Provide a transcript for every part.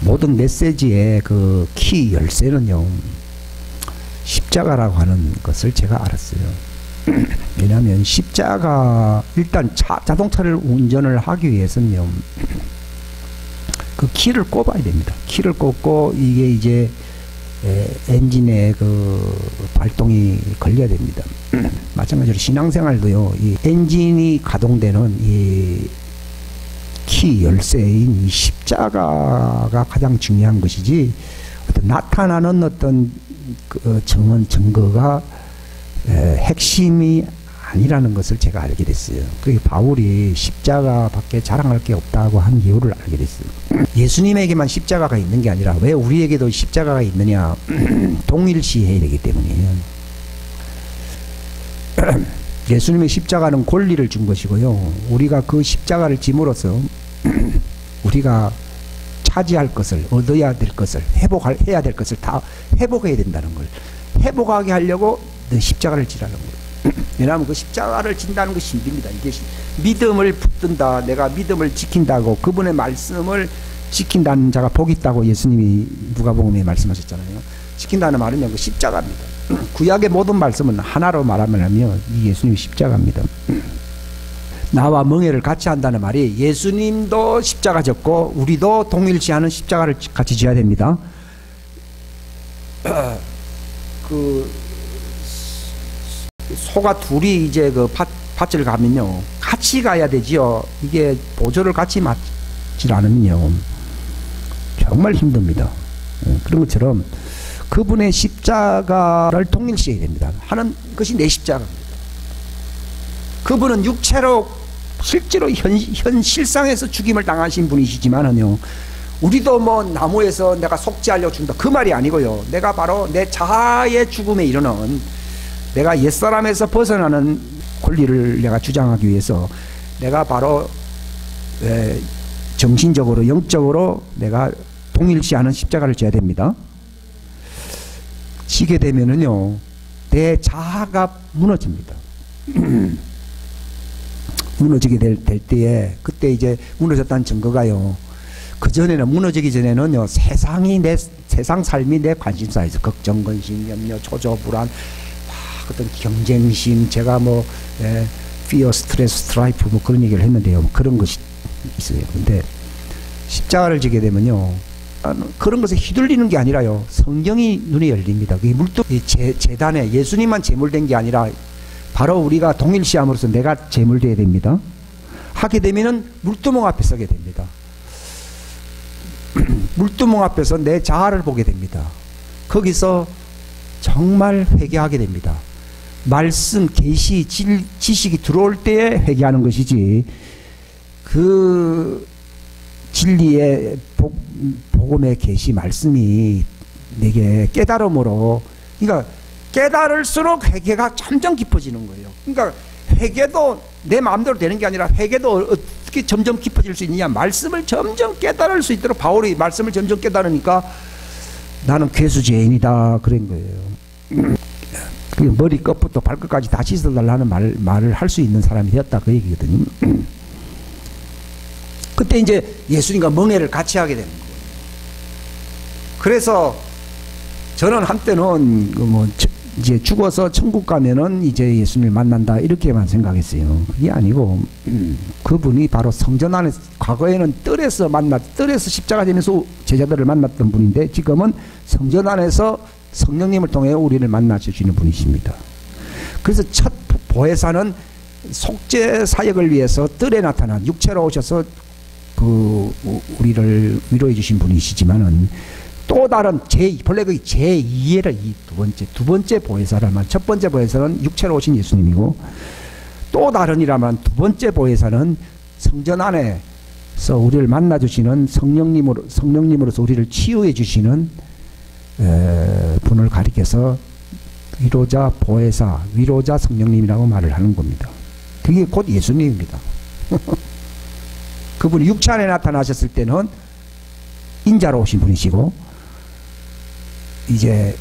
모든 메시지의 그 키 열쇠는요, 십자가라고 하는 것을 제가 알았어요. 왜냐하면 십자가, 일단 자동차를 운전을 하기 위해서는요, 그 키를 꼽아야 됩니다. 키를 꼽고 이게 이제 엔진의 그 발동이 걸려야 됩니다. 마찬가지로 신앙생활도요, 이 엔진이 가동되는 이 키 열쇠인 이 십자가가 가장 중요한 것이지, 어떤 나타나는 어떤 그 증거가 핵심이 아니라는 것을 제가 알게 됐어요. 그게 바울이 십자가밖에 자랑할 게 없다고 한 이유를 알게 됐어요. 예수님에게만 십자가가 있는 게 아니라 왜 우리에게도 십자가가 있느냐, 동일시해야 되기 때문이에요. 예수님의 십자가는 권리를 준 것이고요, 우리가 그 십자가를 짐으로써 우리가 차지할 것을, 얻어야 될 것을, 해야 될 것을 다 회복해야 된다는 걸, 회복하게 하려고 십자가를 지라는 거예요. 왜냐하면 그 십자가를 진다는 것이 힘듭니다. 이게 믿음을 붙든다, 내가 믿음을 지킨다고, 그분의 말씀을 지킨다는 자가 복이 있다고 예수님이 누가복음에 말씀하셨잖아요. 지킨다는 말은 그 십자가입니다. 구약의 모든 말씀은 하나로 말하면 이 예수님이 십자가입니다. 나와 멍에를 같이 한다는 말이, 예수님도 십자가 졌고 우리도 동일시하는 십자가를 같이 져야 됩니다. 그 소가 둘이 이제 그 밭을 가면요, 같이 가야 되지요. 이게 보조를 같이 맞질 않으면요, 정말 힘듭니다. 그런 것처럼 그분의 십자가를 동일시해야 됩니다. 하는 것이 내 십자가입니다. 그분은 육체로 실제로 현실상에서 죽임을 당하신 분이시지만은요, 우리도 뭐 나무에서 내가 속죄하려 준다, 그 말이 아니고요, 내가 바로 내 자아의 죽음에 이르는, 내가 옛사람에서 벗어나는 권리를 내가 주장하기 위해서 내가 바로 정신적으로, 영적으로 내가 동일시하는 십자가를 져야 됩니다. 지게 되면은요, 내 자아가 무너집니다. 무너지게 될 때에, 그때 이제 무너졌다는 증거가요, 그전에는, 무너지기 전에는요, 세상 삶이 내 관심사에서 걱정, 근심, 염려, 초조, 불안, 어떤 경쟁심, 제가 뭐 fear, stress, strife 뭐 그런 얘기를 했는데요, 그런 것이 있어요. 근데 십자가를 지게 되면요, 그런 것에 휘둘리는 게 아니라요, 성경이 눈에 열립니다. 그게 재단에 예수님만 제물된 게 아니라 바로 우리가 동일시함으로써 내가 제물되어야 됩니다. 하게 되면은 물두멍 앞에 서게 됩니다. 물두멍 앞에서 내 자아를 보게 됩니다. 거기서 정말 회개하게 됩니다. 말씀, 계시, 지식이 들어올 때에 회개하는 것이지, 그 진리의 복음의 계시 말씀이 내게 깨달음으로, 그러니까 깨달을수록 회개가 점점 깊어지는 거예요. 그러니까 회개도 내 마음대로 되는 게 아니라, 회개도 어떻게 점점 깊어질 수 있느냐, 말씀을 점점 깨달을 수 있도록, 바울이 말씀을 점점 깨달으니까 나는 괴수죄인이다 그런 거예요. 머리 끝부터 발끝까지 다 씻어달라는 말을 할 수 있는 사람이 되었다, 그 얘기거든요. 그때 이제 예수님과 멍에를 같이 하게 되는 거예요. 그래서 저는 한때는 이제 죽어서 천국 가면은 이제 예수님을 만난다, 이렇게만 생각했어요. 그게 아니고, 그분이 바로 성전 안에, 과거에는 뜰에서 십자가 지면서 제자들을 만났던 분인데, 지금은 성전 안에서 성령님을 통해 우리를 만나 주시는 분이십니다. 그래서 첫 보혜사는 속죄 사역을 위해서 뜰에 나타난, 육체로 오셔서 그 우리를 위로해 주신 분이시지만은, 또 다른 본래 그 제2의 두 번째 보혜사라면, 첫 번째 보혜사는 육체로 오신 예수님이고, 또 다른이라면 두 번째 보혜사는 성전 안에서 우리를 만나 주시는 성령님으로서 우리를 치유해 주시는 분을 가리켜서 위로자 보혜사, 위로자 성령님이라고 말을 하는 겁니다. 그게 곧 예수님입니다. 그분이 육체 안에 나타나셨을 때는 인자로 오신 분이시고, 이제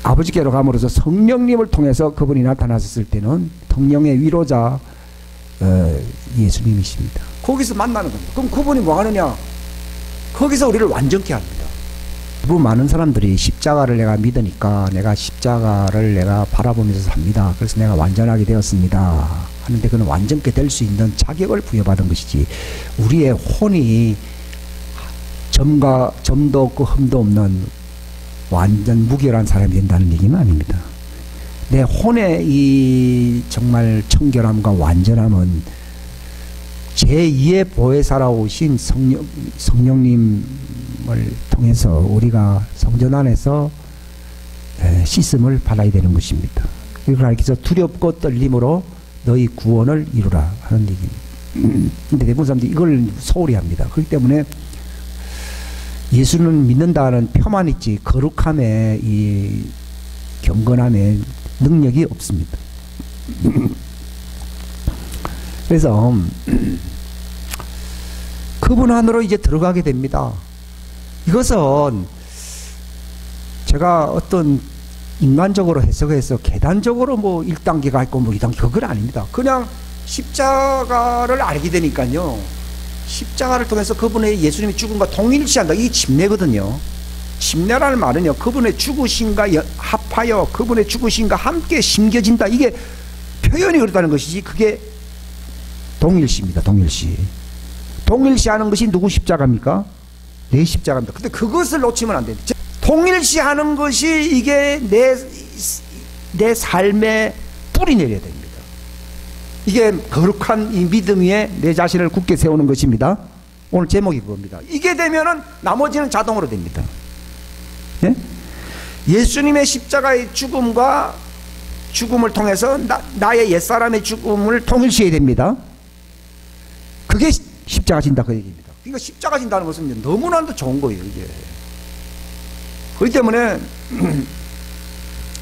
아버지께로 감으로써 성령님을 통해서 그분이 나타나셨을 때는 성령의 위로자 예수님이십니다. 거기서 만나는 겁니다. 그럼 그분이 뭐 하느냐? 거기서 우리를 완전케 합니다. 너무 많은 사람들이 십자가를 내가 믿으니까 내가 십자가를 내가 바라보면서 삽니다. 그래서 내가 완전하게 되었습니다. 하는데 그는 완전케 될 수 있는 자격을 부여받은 것이지, 우리의 혼이 점도 없고 흠도 없는 완전 무결한 사람이 된다는 얘기는 아닙니다. 내 혼의 이 정말 청결함과 완전함은 제2의 보혜사라 오신 성령님을 통해서 우리가 성전 안에서 씻음을 받아야 되는 것입니다. 이걸 가르쳐서 두렵고 떨림으로 너희 구원을 이루라 하는 얘기입니다. 근데 대부분 사람들이 이걸 소홀히 합니다. 그렇기 때문에 예수는 믿는다는 표만 있지 거룩함에 이 경건함에 능력이 없습니다. 그래서 그분 안으로 이제 들어가게 됩니다. 이것은 제가 어떤 인간적으로 해석해서 계단적으로 뭐 1단계가 있고 뭐 2단계, 그건 아닙니다. 그냥 십자가를 알게 되니까요, 십자가를 통해서 그분의 예수님의 죽음과 동일시한다, 이게 침례거든요. 침례라는 말은요, 그분의 죽으심과 합하여 그분의 죽으심과 함께 심겨진다, 이게 표현이 그렇다는 것이지, 그게 동일시입니다. 동일시하는 것이 누구 십자가입니까? 내 십자가입니다. 근데 그것을 놓치면 안 됩니다. 동일시하는 것이 이게 내 삶의 뿌리 내려야 됩니다. 이게 거룩한 이 믿음 위에 내 자신을 굳게 세우는 것입니다. 오늘 제목이 그겁니다. 이게 되면은 나머지는 자동으로 됩니다. 예? 예수님의 십자가의 죽음과 죽음을 통해서 나의 옛사람의 죽음을 동일시해야 됩니다. 그게 십자가 진다, 그 얘기입니다. 그러니까 십자가 진다는 것은 너무나도 좋은 거예요, 이게. 그렇기 때문에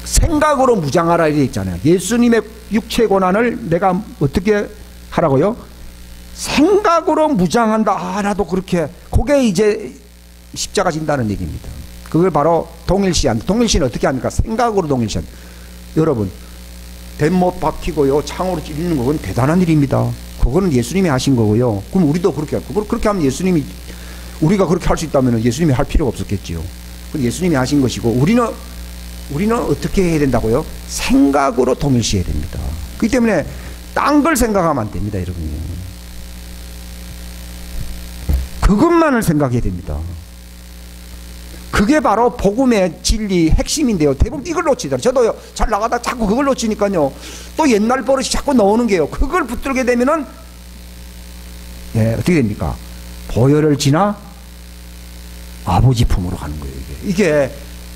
생각으로 무장하라 이렇게 있잖아요. 예수님의 육체 고난을 내가 어떻게 하라고요? 생각으로 무장한다. 아, 나도 그렇게. 그게 이제 십자가 진다는 얘기입니다. 그걸 바로 동일시한다. 동일시는 어떻게 합니까? 생각으로 동일시한다. 여러분, 대못 박히고요, 창으로 찔리는 건 대단한 일입니다. 그거는 예수님이 하신 거고요. 그럼 우리도 그렇게 할까요? 그렇게 하면 예수님이, 우리가 그렇게 할 수 있다면 예수님이 할 필요가 없었겠지요. 예수님이 하신 것이고, 우리는 어떻게 해야 된다고요? 생각으로 동일시해야 됩니다. 그렇기 때문에 딴 걸 생각하면 안 됩니다, 여러분이. 그것만을 생각해야 됩니다. 그게 바로 복음의 진리 핵심인데요. 대부분 이걸 놓치더라고요. 저도요, 잘 나가다 자꾸 그걸 놓치니까요, 또 옛날 버릇이 자꾸 나오는 게요. 그걸 붙들게 되면은, 예, 어떻게 됩니까? 보혈을 지나 아버지 품으로 가는 거예요, 이게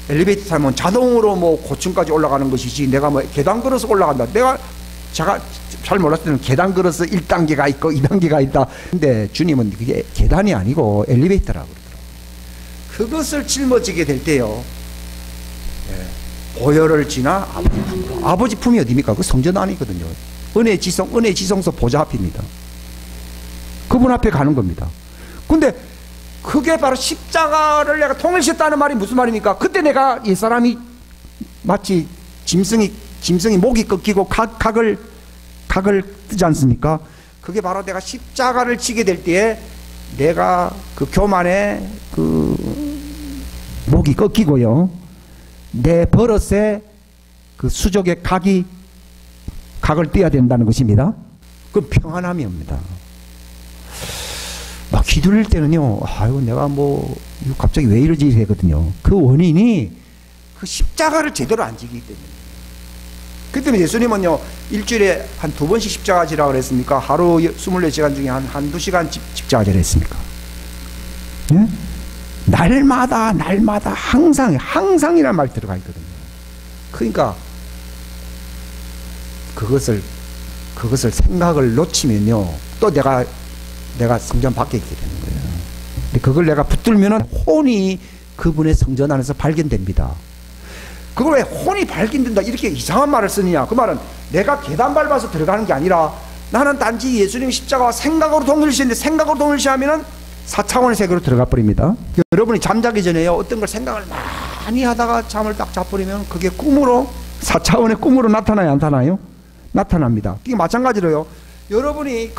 엘리베이터 타면 자동으로 뭐 고층까지 올라가는 것이지, 내가 뭐 계단 걸어서 올라간다. 제가 잘 몰랐을 때는 계단 걸어서 1단계가 있고 2단계가 있다. 근데 주님은 그게 계단이 아니고 엘리베이터라고 그러더라고요. 그것을 짊어지게 될 때요, 예, 보혈을 지나 아버지 품으로. 아버지 품이 어디입니까? 그 성전 안이거든요. 은혜 지성소 보좌 앞입니다. 그분 앞에 가는 겁니다. 근데 그게 바로 십자가를 내가 통일시켰다는 말이 무슨 말입니까? 그때 내가 옛사람이 마치 짐승이 목이 꺾이고 각을 뜨지 않습니까? 그게 바로 내가 십자가를 지게 될 때에 내가 그 교만에 그 목이 꺾이고요, 내 버릇에 그 수족의 각을 떼야 된다는 것입니다. 그건 평안함이 옵니다. 막 기도할 때는요, 아유, 내가 뭐 갑자기 왜 이러지 하거든요. 그 원인이 그 십자가를 제대로 안 지기 때문에. 그 때문에 예수님은요, 일주일에 한 2번씩 십자가 지라고 그랬습니까? 하루 24시간 중에 한두 시간 십자가 지라 했습니까? 예? 날마다 항상이라는 말이 들어가 있거든요. 그러니까 그것을 생각을 놓치면요, 또 내가 성전 밖에 있게 되는 거예요. 근데 그걸 내가 붙들면은 혼이 그분의 성전 안에서 발견됩니다. 그걸 왜 혼이 발견된다 이렇게 이상한 말을 쓰느냐? 그 말은 내가 계단 밟아서 들어가는 게 아니라 나는 단지 예수님 십자가와 생각으로 동일시했는데, 생각으로 동일시하면은 4차원의 세계로 들어가 버립니다. 여러분이 잠자기 전에요, 어떤 걸 생각을 많이 하다가 잠을 딱 자버리면 그게 꿈으로, 4차원의 꿈으로 나타나요, 안 나타나요? 나타납니다. 이게 마찬가지로요, 여러분이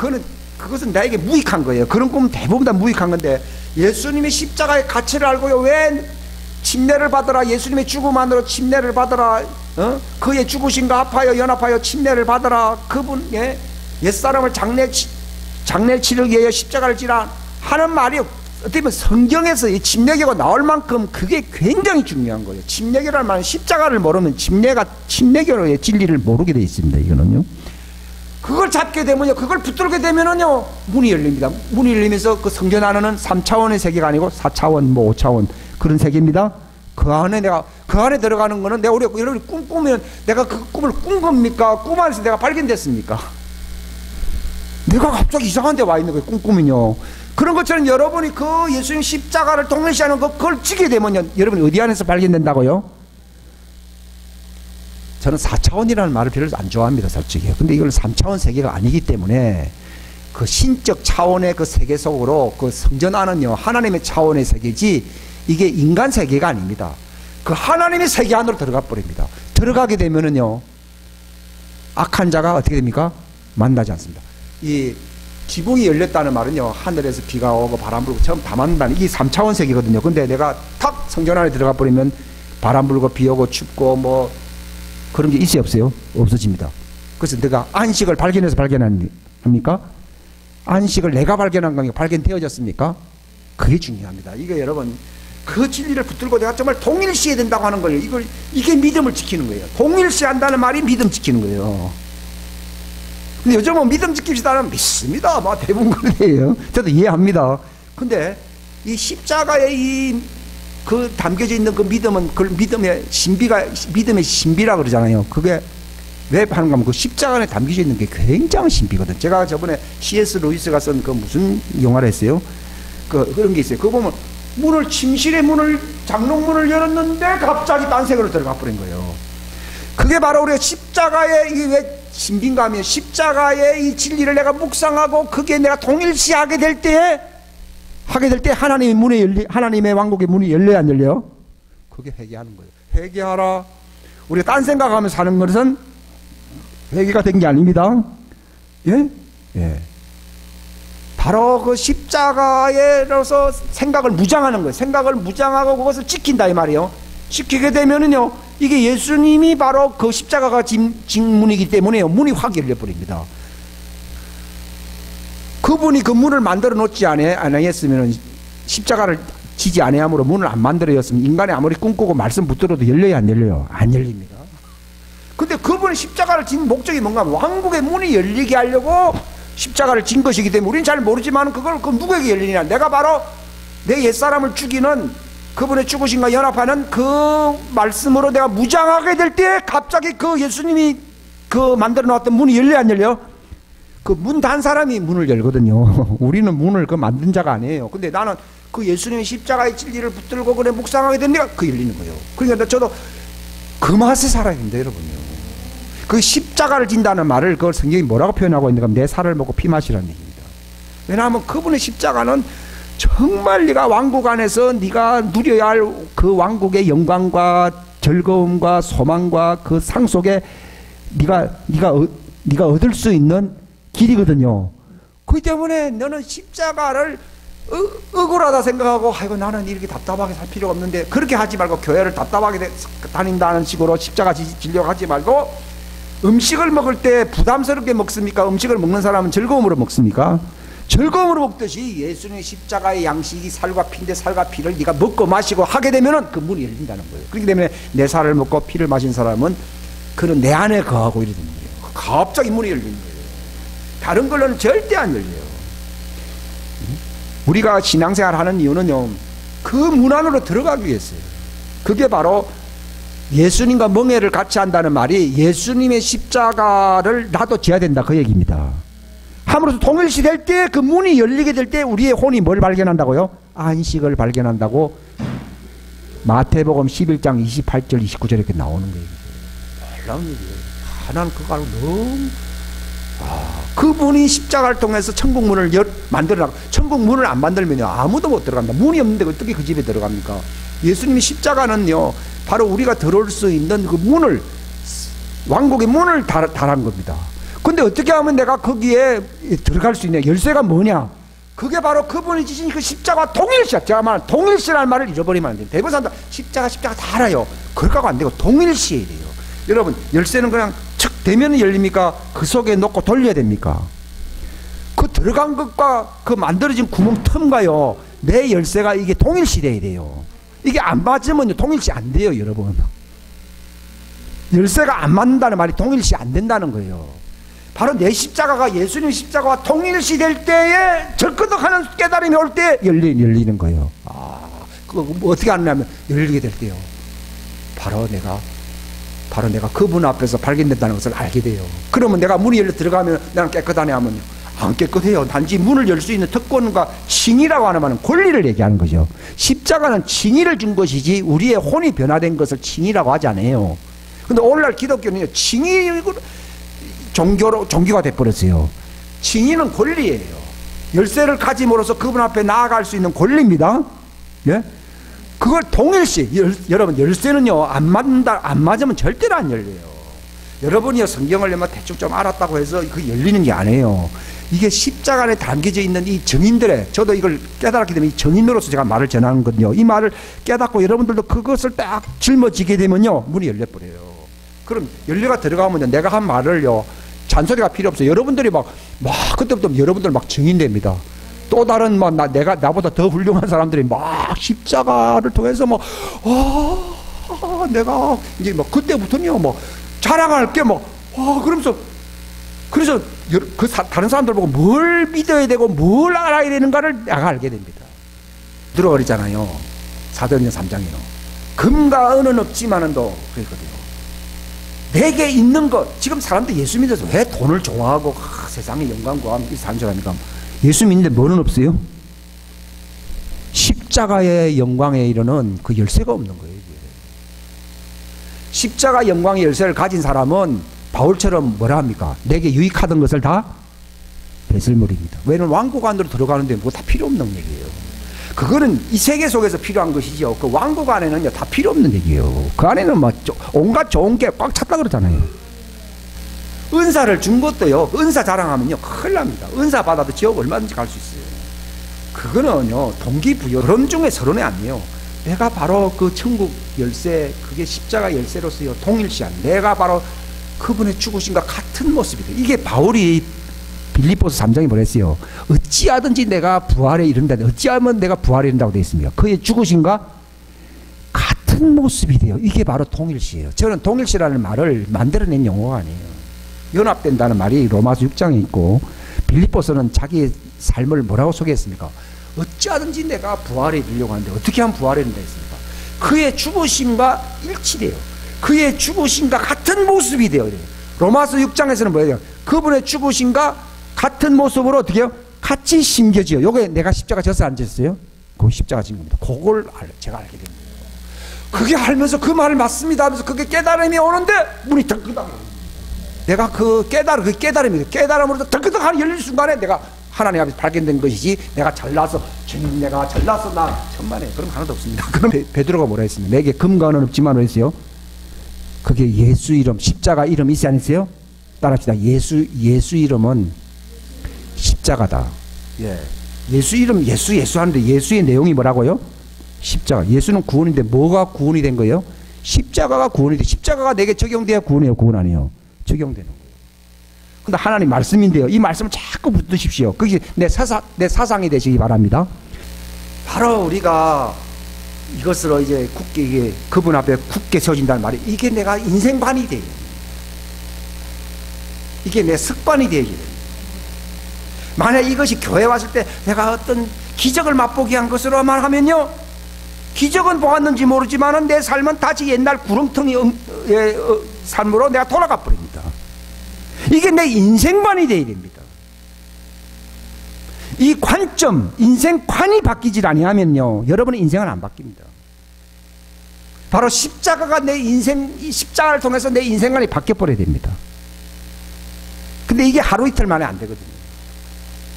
그것은 나에게 무익한 거예요. 그런 꿈은 대부분 다 무익한 건데, 예수님의 십자가의 가치를 알고요, 왜 침례를 받으라, 예수님의 죽음만으로 침례를 받으라, 그의 죽으심과 합하여 연합하여 침례를 받으라, 그분의 옛사람을 장례를 치르기 위하여 십자가를 지라 하는 말이 어떻게 보면 성경에서 이 침례교가 나올 만큼 그게 굉장히 중요한 거예요. 침례교라는 말은 십자가를 모르면 침례교의 진리를 모르게 되어 있습니다. 이거는요. 그걸 잡게 되면요, 그걸 붙들게 되면은요, 문이 열립니다. 문이 열리면서 그 성전 안에는 3차원의 세계가 아니고 4차원, 뭐 5차원 그런 세계입니다. 그 안에 들어가는 거는 내가 여러분이 꿈꾸면 내가 그 꿈을 꾼 겁니까? 꿈 안에서 내가 발견됐습니까? 내가 갑자기 이상한 데 와 있는 거예요, 꿈꾸면요. 그런 것처럼 여러분이 그 예수님 십자가를 동일시하는 그걸 지게 되면요, 여러분이 어디 안에서 발견된다고요? 저는 4차원이라는 말을 별로 안 좋아합니다, 솔직히. 근데 이걸 3차원 세계가 아니기 때문에 그 신적 차원의 그 세계 속으로 그 성전 안은요, 하나님의 차원의 세계지 이게 인간 세계가 아닙니다. 그 하나님의 세계 안으로 들어가 버립니다. 들어가게 되면은요, 악한 자가 어떻게 됩니까? 만나지 않습니다. 이 지붕이 열렸다는 말은요, 하늘에서 비가 오고 바람 불고 처음 다 만나는 이게 3차원 세계거든요. 근데 내가 탁 성전 안에 들어가 버리면 바람 불고 비 오고 춥고 뭐 그런 게 있어요, 없어요? 없어집니다. 그래서 내가 안식을 발견해서 발견합니까? 안식을 내가 발견한 겁니까? 발견되어졌습니까? 그게 중요합니다. 이게 여러분, 그 진리를 붙들고 내가 정말 동일시해야 된다고 하는 거예요. 이게 믿음을 지키는 거예요. 동일시한다는 말이 믿음 지키는 거예요. 근데 요즘은 믿음 지킵시다는 믿습니다. 뭐 대부분 그래요. 저도 이해합니다. 근데 이 십자가에 그 담겨져 있는 그 믿음은 그 믿음의 신비라 그러잖아요. 그게 왜 하는가 하면 그 십자가 안에 담겨져 있는 게 굉장히 신비거든. 제가 저번에 C.S. 루이스가 쓴 그 무슨 영화를 했어요? 그런 게 있어요. 그거 보면 침실의 장롱문을 열었는데 갑자기 딴 세계로 들어가 버린 거예요. 그게 바로 우리가 십자가의 왜 신비인가 하면 십자가의 이 진리를 내가 묵상하고 그게 내가 동일시하게 될 때에 하나님의 왕국의 문이 열려야 안 열려요? 그게 회개하는 거예요. 회개하라. 우리가 딴 생각하면서 사는 것은 회개가 된 게 아닙니다. 예? 예. 바로 그 십자가에서 생각을 무장하는 거예요. 생각을 무장하고 그것을 지킨다 이 말이에요. 지키게 되면은요, 이게 예수님이 바로 그 십자가가 직문이기 때문에요, 문이 확 열려버립니다. 그분이 그 문을 만들어 놓지 아니했으면 십자가를 지지 아니함으로 문을 안 만들어였으면 인간이 아무리 꿈꾸고 말씀 붙들어도 열려야 안 열려요? 안 열립니다. 근데 그분이 십자가를 진 목적이 뭔가 하면 왕국의 문이 열리게 하려고 십자가를 진 것이기 때문에 우리는 잘 모르지만 그걸 누구에게 열리냐, 내가 바로 내 옛사람을 죽이는 그분의 죽으심과 연합하는 그 말씀으로 내가 무장하게 될 때 갑자기 그 예수님이 그 만들어 놓았던 문이 열려 안 열려? 그 문 단 사람이 문을 열거든요. 우리는 문을 그 만든 자가 아니에요. 근데 나는 그 예수님의 십자가의 진리를 붙들고 그래 묵상하게 되니까 그 열리는 거예요. 그러니까 저도 그 맛에 살아야 됩니다, 여러분요. 그 십자가를 진다는 말을 그걸 성경이 뭐라고 표현하고 있는가 하면 내 살을 먹고 피 마시라는 얘기입니다. 왜냐하면 그분의 십자가는 정말 네가 왕국 안에서 네가 누려야 할 그 왕국의 영광과 즐거움과 소망과 그 상 속에 네가 얻을 수 있는 길이거든요. 그렇기 때문에 너는 십자가를 억울하다 생각하고 아이고 나는 이렇게 답답하게 살 필요가 없는데 그렇게 하지 말고 교회를 답답하게 다닌다는 식으로 십자가 지려고 하지 말고 음식을 먹을 때 부담스럽게 먹습니까? 음식을 먹는 사람은 즐거움으로 먹습니까? 즐거움으로 먹듯이 예수님의 십자가의 양식이 살과 피인데 살과 피를 네가 먹고 마시고 하게 되면은 그 문이 열린다는 거예요. 그렇기 때문에 내 살을 먹고 피를 마신 사람은 그는 내 안에 거하고 이래 되는 거예요. 갑자기 문이 열리는 거예요. 다른 걸로는 절대 안 열려요. 우리가 신앙생활 하는 이유는요, 그 문 안으로 들어가기 위해서요. 그게 바로 예수님과 멍해를 같이 한다는 말이 예수님의 십자가를 나도 져야 된다 그 얘기입니다. 함으로써 동일시 될 때 그 문이 열리게 될 때 우리의 혼이 뭘 발견한다고요? 안식을 발견한다고 마태복음 11장 28절 29절 이렇게 나오는 거예요. 놀라운 얘기예요. 하나는 그거 알고 너무 그분이 십자가를 통해서 천국 문을 만들어라고. 천국 문을 안 만들면요 아무도 못 들어갑니다. 문이 없는데 어떻게 그 집에 들어갑니까? 예수님의 십자가는요 바로 우리가 들어올 수 있는 그 문을, 왕국의 문을 달한 겁니다. 근데 어떻게 하면 내가 거기에 들어갈 수 있냐? 열쇠가 뭐냐? 그게 바로 그분이 지신 그 십자가 통일시. 제가 말한 통일시라는 말을 잃어버리면 안 돼요. 대부분 사람들 십자가 다 알아요. 그럴까가 안 되고 통일시해야 돼요. 여러분, 열쇠는 그냥 척 되면 열립니까? 그 속에 넣고 돌려야 됩니까? 그 들어간 것과 그 만들어진 구멍 틈과요, 내 열쇠가 이게 통일시돼야 돼요. 이게 안 맞으면요, 통일시 안 돼요, 여러분. 열쇠가 안 맞는다는 말이 통일시 안 된다는 거예요. 바로 내 십자가가 예수님 십자가와 통일시 될 때에 절끄덕하는 깨달음이 올 때 열리는 거예요. 그거 뭐 어떻게 하느냐면 열리게 될 때요, 바로 내가 그분 앞에서 발견된다는 것을 알게 돼요. 그러면 내가 문이 열려 들어가면 나는 깨끗하냐 하면요, 안 깨끗해요. 단지 문을 열 수 있는 특권과 칭의라고 하는 말은 권리를 얘기하는 거죠. 십자가는 칭의를 준 것이지 우리의 혼이 변화된 것을 칭의라고 하지 않아요. 근데 오늘날 기독교는요, 칭의 종교가 돼버렸어요. 칭의는 권리예요. 열쇠를 가짐으로써 그분 앞에 나아갈 수 있는 권리입니다. 예? 그걸 동일시, 여러분, 열쇠는요, 안 맞으면 절대로 안 열려요. 여러분이요, 성경을 대충 좀 알았다고 해서 그 열리는 게 아니에요. 이게 십자가 안에 담겨져 있는 이 증인들의, 저도 이걸 깨달았기 때문에 이 증인으로서 제가 말을 전하는 거거든요. 이 말을 깨닫고 여러분들도 그것을 딱 짊어지게 되면요, 문이 열려버려요. 그럼 열려가 들어가면요, 내가 한 말을요, 잔소리가 필요 없어요. 여러분들이 그때부터 여러분들 막 증인됩니다. 또 다른 나보다 더 훌륭한 사람들이 막 십자가를 통해서 내가 이제 그때부터는요, 자랑할 게 그러면서, 그래서 다른 사람들 보고 뭘 믿어야 되고 뭘 알아야 되는가를 내가 알게 됩니다. 들어버리잖아요. 사도행전 3장이요. 금과 은은 없지만은도 그랬거든요. 내게 있는 것, 지금 사람들 예수 믿어서 왜 돈을 좋아하고 세상의 영광 구하면 사는 줄 압니까? 예수 믿는데 뭐는 없어요? 십자가의 영광에 이르는 그 열쇠가 없는 거예요. 이게. 십자가 영광의 열쇠를 가진 사람은 바울처럼 뭐라 합니까? 내게 유익하던 것을 다 배설물입니다. 왜냐면 왕국 안으로 들어가는데 뭐 다 필요 없는 얘기예요. 그거는 이 세계 속에서 필요한 것이죠. 그 왕국 안에는요, 다 필요 없는 얘기예요. 그 안에는 온갖 좋은 게 꽉 찼다 그러잖아요. 은사를 준 것도요, 은사 자랑하면요, 큰일 납니다. 은사 받아도 지옥 얼마든지 갈 수 있어요. 그거는요, 동기부여, 서론 중에 서론이 아니에요. 내가 바로 그 천국 열쇠, 그게 십자가 열쇠로서요, 통일시한, 내가 바로 그분의 죽으심과 같은 모습이다. 이게 바울이 빌립보서 3장에 뭐랬어요? 어찌하든지 내가 부활에 이른다. 어찌하면 내가 부활에 이른다고 되어 있습니다. 그의 죽으심과 같은 모습이 돼요. 이게 바로 통일시예요. 저는 통일시라는 말을 만들어낸 용어가 아니에요. 연합된다는 말이 로마서 6장에 있고, 빌립보서는 자기의 삶을 뭐라고 소개했습니까? 어찌하든지 내가 부활에 이르려고 하는데 어떻게 하면 부활에 이른다 했습니까? 그의 죽으심과 일치돼요. 그의 죽으심과 같은 모습이 돼요. 로마서 6장에서는 뭐예요? 그분의 죽으심과 같은 모습으로 어떻게 해요? 같이 심겨져요. 요게 내가 십자가 져서 안 졌어요? 그 십자가 진 겁니다. 그걸 제가 알게 됩니다. 그게 알면서 그 말을 맞습니다 하면서 그게 깨달음이 오는데 문이 덜끄덕해요. 내가 그 깨달음으로 덜끄덕하는 열릴 순간에 내가 하나님 앞에서 발견된 것이지, 내가 잘나서 주님 내가 잘나서 나 천만에 그런 거 하나도 없습니다. 그럼 베드로가 뭐라 했습니까? 내게 금과 은은 없지만 그랬어요. 그게 예수 이름, 십자가 이름 있지 않으세요? 따라합시다. 예수 이름은 십자가다. 예. 예수 이름, 예수 하는데 예수의 내용이 뭐라고요? 십자가. 예수는 구원인데 뭐가 구원이 된 거예요? 십자가가 구원이 돼. 십자가가 내게 적용돼야 구원이에요, 구원 아니에요? 적용되는 거예요. 근데 하나님 말씀인데요, 이 말씀을 자꾸 붙드십시오. 그게 내 사상이 되시기 바랍니다. 바로 우리가 이것으로 이제 굳게, 그분 앞에 굳게 서진다는 말이, 이게 내가 인생관이 돼요. 이게 내 습관이 되게 됩니다. 만약 이것이 교회 왔을 때 내가 어떤 기적을 맛보게 한 것으로만 하면요, 기적은 보았는지 모르지만 내 삶은 다시 옛날 구렁텅이의 삶으로 내가 돌아가 버립니다. 이게 내 인생관이 되어야 됩니다. 이 관점, 인생관이 바뀌질 아니하면요, 여러분의 인생은 안 바뀝니다. 바로 십자가가 내 인생, 이 십자가를 통해서 내 인생관이 바뀌어버려야 됩니다. 근데 이게 하루 이틀 만에 안 되거든요.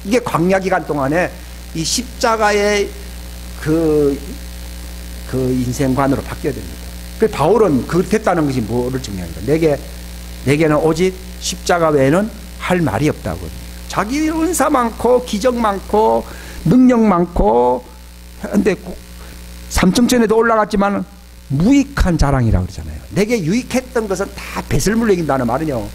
이게 광야 기간 동안에 이 십자가의 그 인생관으로 바뀌어야 됩니다. 그래서 바울은 그렇게 했다는 것이 뭐를 증명합니다. 내게는 오직 십자가 외에는 할 말이 없다고. 자기 은사 많고 기적 많고 능력 많고 근데 삼층천에도 올라갔지만 무익한 자랑이라고 그러잖아요. 내게 유익했던 것은 다 배설물 얘긴다는 말은요,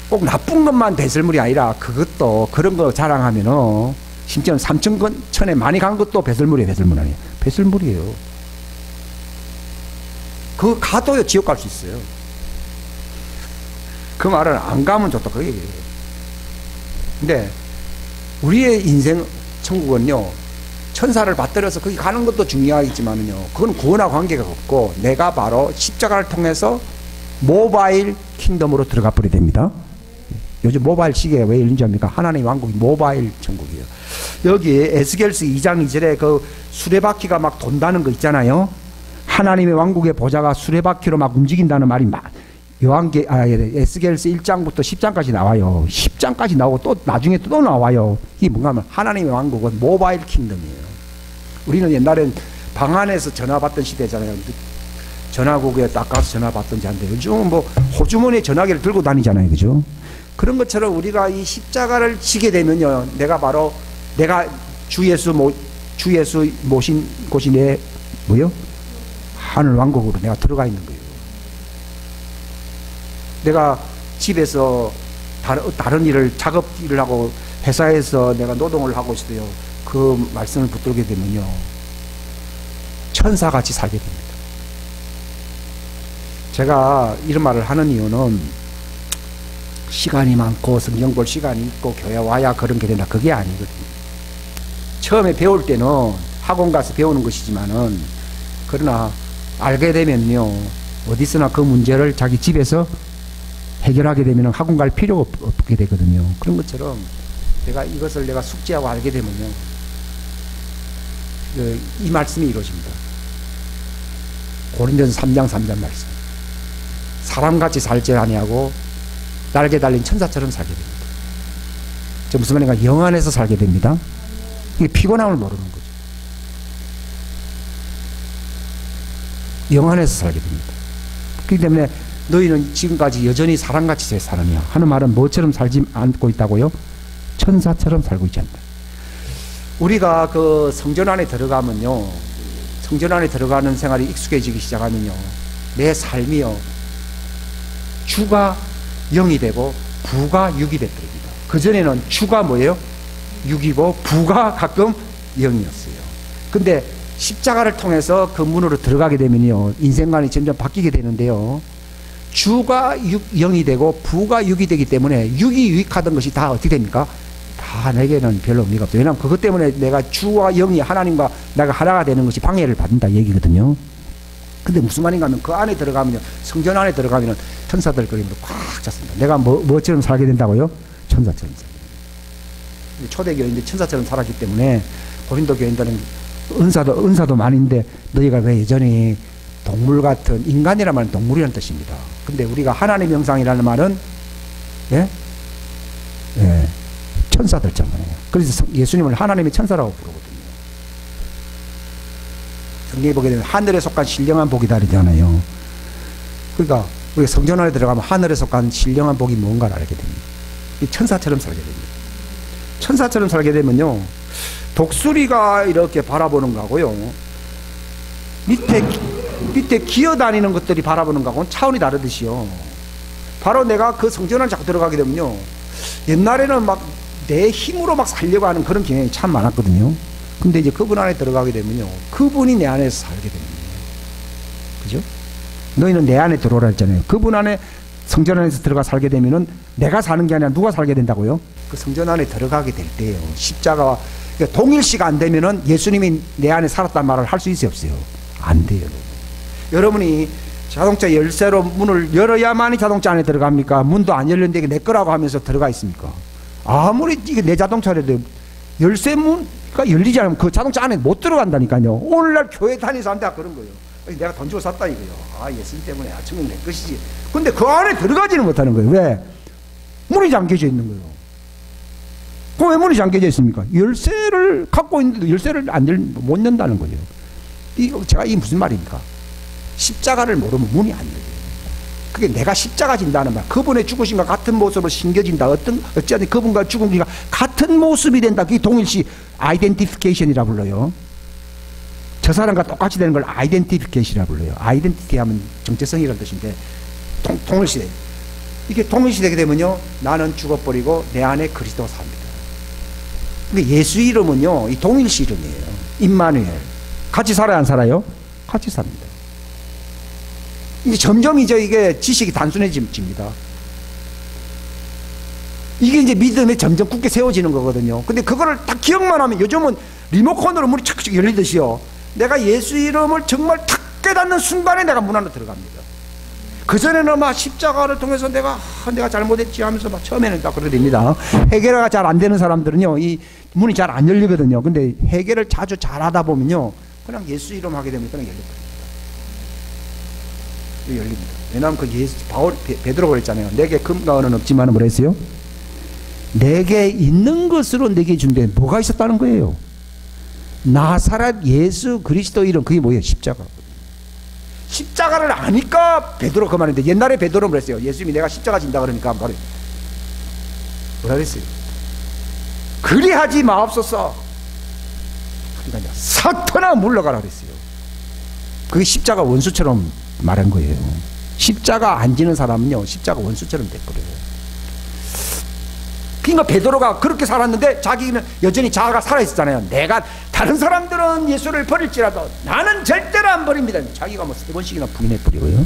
꼭 나쁜 것만 배설물이 아니라 그것도 그런 거 자랑하면은 심지어는 삼층천에 많이 간 것도 배설물이에요. 배설물 아니에요. 배설물이에요. 그거 가도요 지옥 갈 수 있어요. 그 말은 안 가면 좋다 그 얘기예요. 근데 우리의 인생 천국은요, 천사를 받들어서 거기 가는 것도 중요하겠지만은요, 그건 구원과 관계가 없고 내가 바로 십자가를 통해서 모바일 킹덤으로 들어가 버리게 됩니다. 요즘 모바일 시계가 왜 열린지 압니까? 하나님의 왕국이 모바일 천국이에요. 여기 에스겔서 2장 2절에 그 수레바퀴가 막 돈다는 거 있잖아요. 하나님의 왕국의 보좌가 수레바퀴로 막 움직인다는 말이 에스겔서 1장부터 10장까지 나와요. 10장까지 나오고 또 나중에 또 나와요. 이게 뭔가 하면 하나님의 왕국은 모바일 킹덤이에요. 우리는 옛날엔 방 안에서 전화 받던 시대잖아요. 전화국에 딱 가서 전화 받던지 한데 요즘은 뭐 호주머니에 전화기를 들고 다니잖아요. 그죠? 그런 것처럼 우리가 이 십자가를 지게 되면요, 내가 주 예수 모신 곳이 내 뭐요? 하늘 왕국으로 내가 들어가 있는 거예요. 내가 집에서 다른 일을, 작업 일을 하고 회사에서 내가 노동을 하고 있어요. 그 말씀을 붙들게 되면요, 천사같이 살게 됩니다. 제가 이런 말을 하는 이유는 시간이 많고 성경 볼 시간이 있고 교회 와야 그런 게 된다, 그게 아니거든요. 처음에 배울 때는 학원 가서 배우는 것이지만은, 그러나 알게 되면요, 어디서나 그 문제를 자기 집에서 해결하게 되면 학원 갈 필요가 없게 되거든요. 그런 것처럼 이것을 내가 숙지하고 알게 되면요, 이 말씀이 이루어집니다. 고린도전서 3장 3절 말씀. 사람같이 살지 아니하고 날개 달린 천사처럼 살게 됩니다. 저 무슨 말인가? 영 안에서 살게 됩니다. 이게 피곤함을 모르는 거죠. 영 안에서 살게 됩니다. 그렇기 때문에 너희는 지금까지 여전히 사람같이 살았냐 하는 말은 뭐처럼 살지 않고 있다고요? 천사처럼 살고 있지 않다. 우리가 그 성전 안에 들어가면요, 성전 안에 들어가는 생활이 익숙해지기 시작하면요, 내 삶이요, 주가 영이 되고 부가 육이 되버립니다. 그전에는 주가 뭐예요? 육이고 부가 가끔 영이었어요. 근데 십자가를 통해서 그 문으로 들어가게 되면요, 인생관이 점점 바뀌게 되는데요, 주가 영이 되고 부가 육이 되기 때문에 육이 유익하던 것이 다 어떻게 됩니까? 다 내게는 별로 의미가 없어요. 왜냐하면 그것 때문에 내가 주와 영이 하나님과 내가 하나가 되는 것이 방해를 받는다 얘기거든요. 근데 무슨 말인가 하면 그 안에 들어가면요, 성전 안에 들어가면은 천사들 그림으로 꽉 찼습니다. 내가 뭐처럼 살게 된다고요? 천사처럼 살게 됩니다. 초대교인들 천사처럼 살았기 때문에 고린도 교인들은 은사도 많은데 너희가 왜 여전히 동물 같은, 인간이란 말은 동물이라는 뜻입니다. 근데 우리가 하나님의 형상이라는 말은 천사들잖아요. 그래서 예수님을 하나님의 천사라고 부르거든요. 성경에 보게 되면 하늘에 속한 신령한 복이 다르잖아요. 그러니까 우리가 성전 안에 들어가면 하늘에 속한 신령한 복이 뭔가를 알게 됩니다. 천사처럼 살게 됩니다. 천사처럼 살게 되면요, 독수리가 이렇게 바라보는 거하고요, 밑에 기어다니는 것들이 바라보는 거하고는 차원이 다르듯이요, 바로 내가 그 성전 안에 자꾸 들어가게 되면요, 옛날에는 막 내 힘으로 막 살려고 하는 그런 경향이 참 많았거든요. 근데 이제 그분 안에 들어가게 되면요, 그분이 내 안에서 살게 됩니다. 그죠? 너희는 내 안에 들어오라 했잖아요. 그분 안에, 성전 안에서 들어가 살게 되면은 내가 사는 게 아니라 누가 살게 된다고요? 그 성전 안에 들어가게 될 때예요. 십자가와 그러니까 동일시가 안 되면은 예수님이 내 안에 살았단 말을 할 수 있어요, 없어요? 안 돼요. 여러분이 자동차 열쇠로 문을 열어야만이 자동차 안에 들어갑니까? 문도 안 열렸는데 이게 내 거라고 하면서 들어가 있습니까? 아무리 이게 내 자동차라도 열쇠 문가 열리지 않으면 그 자동차 안에 못 들어간다니까요. 오늘날 교회 다니면서 한다 그런 거예요. 내가 돈 주고 샀다 이거요. 아, 예수님 때문에 천국 내 것이지. 근데 그 안에 들어가지는 못하는 거예요. 왜? 문이 잠겨져 있는 거예요. 그 왜 문이 잠겨져 있습니까? 열쇠를 갖고 있는데도 열쇠를 못 연다는 거예요. 제가 이게 무슨 말입니까? 십자가를 모르면 문이 안 열려요. 그게 내가 십자가 진다는 말. 그분의 죽으심과 같은 모습으로 심겨진다. 어찌하든 그분과 죽음과 같은 모습이 된다. 그게 동일시 아이덴티피케이션이라 불러요. 저 사람과 똑같이 되는 걸 아이덴티피케이션이라 불러요. 아이덴티티 하면 정체성이라는 뜻인데 동일시. 이게 동일시 되게 되면요, 나는 죽어버리고 내 안에 그리스도가 삽니다. 근데 예수 이름은요, 이 동일시 이름이에요. 임마누엘. 같이 살아야 안 살아요? 같이 삽니다. 이제 점점 이게 지식이 단순해집니다. 이게 이제 믿음이 점점 굳게 세워지는 거거든요. 근데 그거를 딱 기억만 하면, 요즘은 리모컨으로 문이 착착 열리듯이요, 내가 예수 이름을 정말 탁 깨닫는 순간에 내가 문 안으로 들어갑니다. 그전에는 막 십자가를 통해서 내가 잘못했지 하면서 막 처음에는 딱 그렇게 됩니다. 해결가 잘 안 되는 사람들은요, 이 문이 잘 안 열리거든요. 근데 해결을 자주 잘 하다 보면요, 그냥 예수 이름 하게 되면 그냥 열립니다. 왜냐하면 그 베드로가 그랬잖아요. 내게 금과 은은 없지만 뭐라 했어요? 내게 있는 것으로 내게 준대. 뭐가 있었다는 거예요? 나사렛 예수 그리스도 이름. 그게 뭐예요? 십자가. 십자가를 아니까 베드로 그 말인데, 옛날에 베드로는 그랬어요. 예수님이 내가 십자가 진다 그러니까 뭐라 그랬어요? 그리하지 마옵소서. 그러니까 사탄아 물러가라 그랬어요. 그게 십자가 원수처럼 말한 거예요. 십자가 안 지는 사람은요, 십자가 원수처럼 돼버려요. 그러니까 베드로가 그렇게 살았는데 자기는 여전히 자아가 살아있었잖아요. 내가, 다른 사람들은 예수를 버릴지라도 나는 절대로 안 버립니다. 자기가 뭐 3번씩이나 부인해버리고요.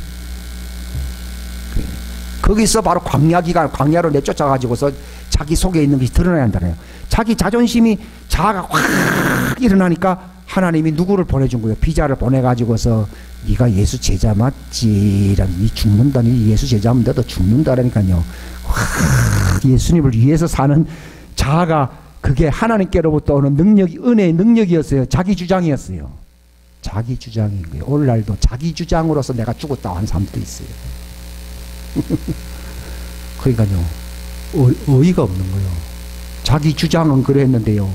거기서 바로 광야로 내쫓아가지고서 자기 속에 있는 것이 드러나야 한다네요. 자기 자존심이, 자아가 확 일어나니까 하나님이 누구를 보내준 거예요? 비자를 보내가지고서 네가 예수 제자 맞지? 니 죽는다. 니 예수 제자면 너도 죽는다라니까요. 예수님을 위해서 사는 자아가, 그게 하나님께로부터 오는 능력이, 은혜의 능력이었어요. 자기 주장이었어요. 자기 주장인 거예요. 오늘날도 자기 주장으로서 내가 죽었다고 하는 사람도 있어요. 그러니까요, 어이가 없는 거예요. 자기 주장은 그랬는데요,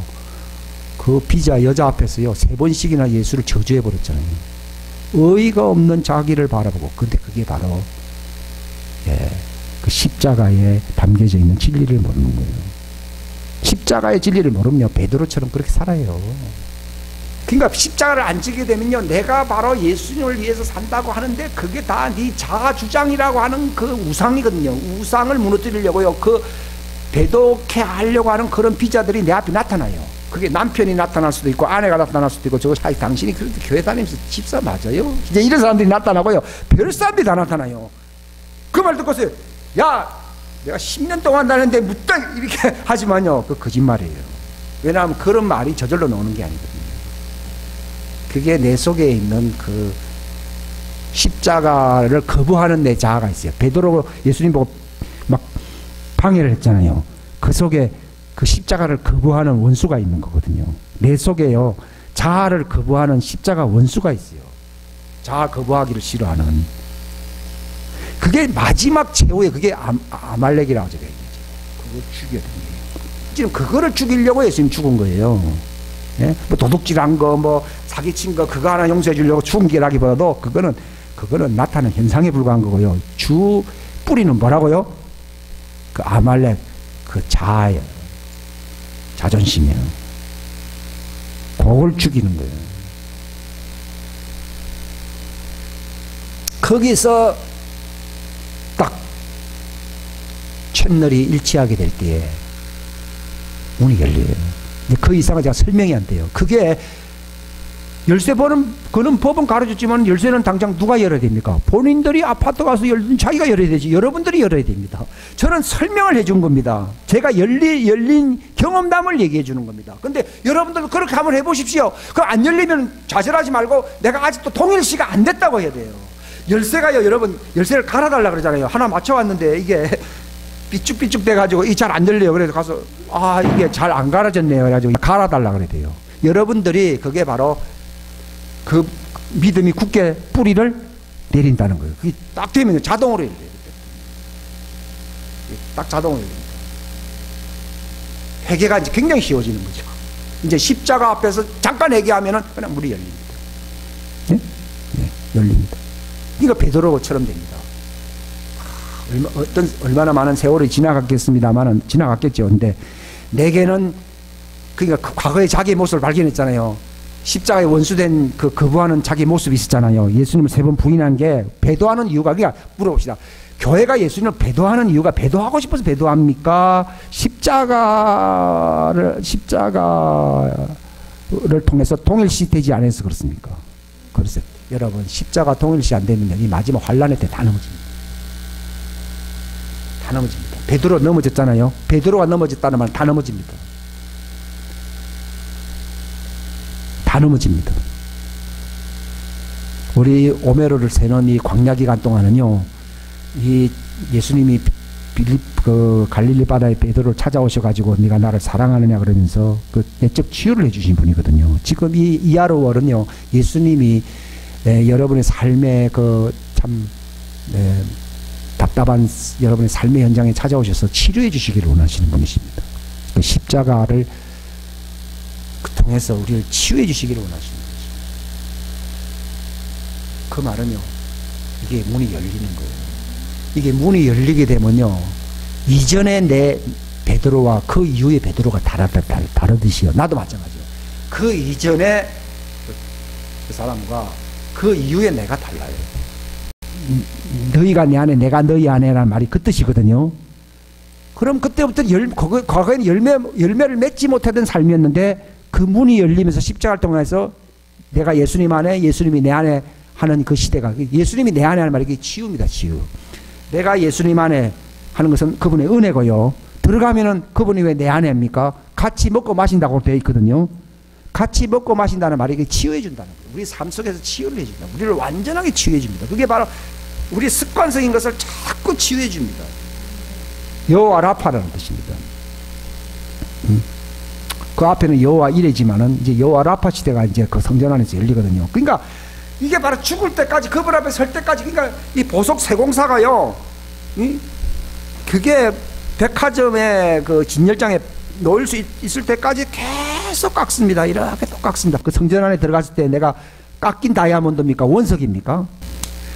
그 비자 여자 앞에서요 3번씩이나 예수를 저주해버렸잖아요. 어이가 없는 자기를 바라보고. 근데 그게 바로 그 십자가에 담겨져 있는 진리를 모르는 거예요. 십자가의 진리를 모르면 베드로처럼 그렇게 살아요. 그러니까 십자가를 안 지게 되면요, 내가 바로 예수님을 위해서 산다고 하는데 그게 다 네 자아 주장이라고 하는 그 우상이거든요. 우상을 무너뜨리려고요, 그 배도케 하려고 하는 그런 비자들이 내 앞에 나타나요. 그게 남편이 나타날 수도 있고 아내가 나타날 수도 있고, 저거 당신이 그렇게 교회 다니면서 집사 맞아요? 이제 이런 사람들이 나타나고요, 별 사람들이 다 나타나요. 그 말 듣고서 야, 내가 10년 동안 다녔는데 묻다 이렇게 하지만요, 그 거짓말이에요. 왜냐하면 그런 말이 저절로 나오는 게 아니거든요. 그게 내 속에 있는 그 십자가를 거부하는 내 자아가 있어요. 베드로 예수님 보고 막 방해를 했잖아요. 그 속에 그 십자가를 거부하는 원수가 있는 거거든요. 내 속에요, 자아를 거부하는 십자가 원수가 있어요. 자아 거부하기를 싫어하는. 그게 마지막 최후의, 그게 아말렉이라고 제가 얘기했죠. 그걸 죽여야 됩니다. 지금 그거를 죽이려고 예수님 죽은 거예요. 예? 뭐 도둑질한 거, 뭐 사기친 거, 그거 하나 용서해 주려고 죽은 게라기보다도 그거는 나타나는 현상에 불과한 거고요. 주 뿌리는 뭐라고요? 그 아말렉, 그 자아예요. 자존심이에요. 그걸 죽이는 거예요. 거기서 딱 채널이 일치하게 될 때에 문이 열려요. 근데 그 이상은 제가 설명이 안 돼요. 그게 열쇠 거는 법은 가르쳤지만 열쇠는 당장 누가 열어야 됩니까? 본인들이 아파트 가서 열든 자기가 열어야 되지. 여러분들이 열어야 됩니다. 저는 설명을 해준 겁니다. 제가 열린 경험담을 얘기해 주는 겁니다. 근데 여러분들도 그렇게 한번 해보십시오. 그 안 열리면 좌절하지 말고 내가 아직도 동일시가 안 됐다고 해야 돼요. 열쇠가요, 여러분, 열쇠를 갈아달라 그러잖아요. 하나 맞춰왔는데 이게 삐쭉삐쭉 돼가지고 이 잘 안 열려요. 그래서 가서 이게 잘 안 갈아졌네요. 그래가지고 갈아달라 그래야 돼요. 여러분들이 그게 바로 그 믿음이 굳게 뿌리를 내린다는 거예요. 그게 딱 되면 자동으로 열려요. 딱 자동으로 열립니다. 회개가 이제 굉장히 쉬워지는 거죠. 이제 십자가 앞에서 잠깐 회개하면은 그냥 물이 열립니다. 네? 네, 열립니다. 이거 베드로처럼 됩니다. 얼마나 많은 세월이 지나갔겠죠. 근데 내게는, 그러니까 그 과거의 자기의 모습을 발견했잖아요. 십자가에 원수된 거부하는 자기 모습이 있었잖아요. 예수님을 3번 부인한 게 배도하는 이유가, 그러니까 물어봅시다. 교회가 예수님을 배도하는 이유가 배도하고 싶어서 배도합니까? 십자가를 통해서 통일시 되지 않아서 그렇습니까? 그래서 여러분, 십자가 통일시 안 되면 이 마지막 환란의 때 다 넘어집니다. 다 넘어집니다. 베드로 넘어졌잖아요. 베드로가 넘어졌다는 말은 다 넘어집니다. 다 넘어집니다. 우리 오메로를 세는 이 광야 기간 동안은요, 이 예수님이 갈릴리 바다에 베드로를 찾아오셔가지고 네가 나를 사랑하느냐 그러면서 그 내적 치유를 해주신 분이거든요. 지금 이 이하로월은요, 예수님이 여러분의 삶의 참 답답한 여러분의 삶의 현장에 찾아오셔서 치료해 주시기를 원하시는 분이십니다. 그 십자가를 통해서 우리를 치유해 주시기를 원하시는 것입니다. 그 말은요, 이게 문이 열리는 거예요. 이게 문이 열리게 되면요, 이전에 내 베드로와 그 이후의 베드로가 다르듯이요. 나도 마찬가지요. 그 이전에 그 사람과 그 이후에 내가 달라요. 너희가 내 안에 내가 너희 안에라는 말이 그 뜻이거든요. 그럼 그때부터 과거에는 열매를 맺지 못하던 삶이었는데 그 문이 열리면서 십자가를 통해서 내가 예수님 안에, 예수님이 내 안에 하는 그 시대가, 예수님이 내 안에 하는 말이 치유입니다. 치유. 내가 예수님 안에 하는 것은 그분의 은혜고요. 들어가면은 그분이 왜 내 안에입니까? 같이 먹고 마신다고 되어 있거든요. 같이 먹고 마신다는 말이 이게 치유해 준다는 거예요. 우리 삶 속에서 치유를 해줍니다. 우리를 완전하게 치유해 줍니다. 그게 바로 우리 습관성인 것을 자꾸 치유해 줍니다. 여호와 라파라는 뜻입니다. 그 앞에는 여호와 이레지만은 이제 여호와 라파 시대가 이제 그 성전 안에서 열리거든요. 그러니까 이게 바로 죽을 때까지, 그분 앞에 설 때까지, 그러니까 이 보석 세공사가요, 그게 백화점에 그 진열장에 놓을 수 있을 때까지 계속 깎습니다. 이렇게 또 깎습니다. 그 성전 안에 들어갔을 때 내가 깎인 다이아몬드입니까? 원석입니까?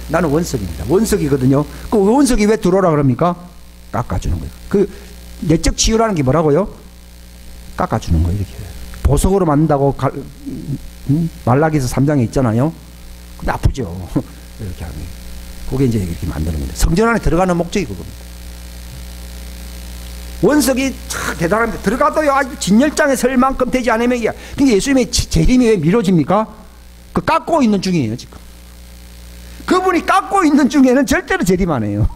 나는 원석입니다. 원석이거든요. 그 원석이 왜 들어오라 그럽니까? 깎아주는 거예요. 그 내적 치유라는 게 뭐라고요? 깎아주는 거예요. 이렇게 보석으로 만든다고 말라기서 3장에 있잖아요. 근데 아프죠. 이렇게 하는 거예요. 그게 이제 이렇게 만드는 겁니다. 성전 안에 들어가는 목적이 그겁니다. 원석이 참 대단합니다. 들어가도요, 아주 진열장에 설 만큼 되지 않으면 이게. 그러니까 예수님의 재림이 왜 미뤄집니까? 그 깎고 있는 중이에요, 지금. 그분이 깎고 있는 중에는 절대로 재림 안 해요.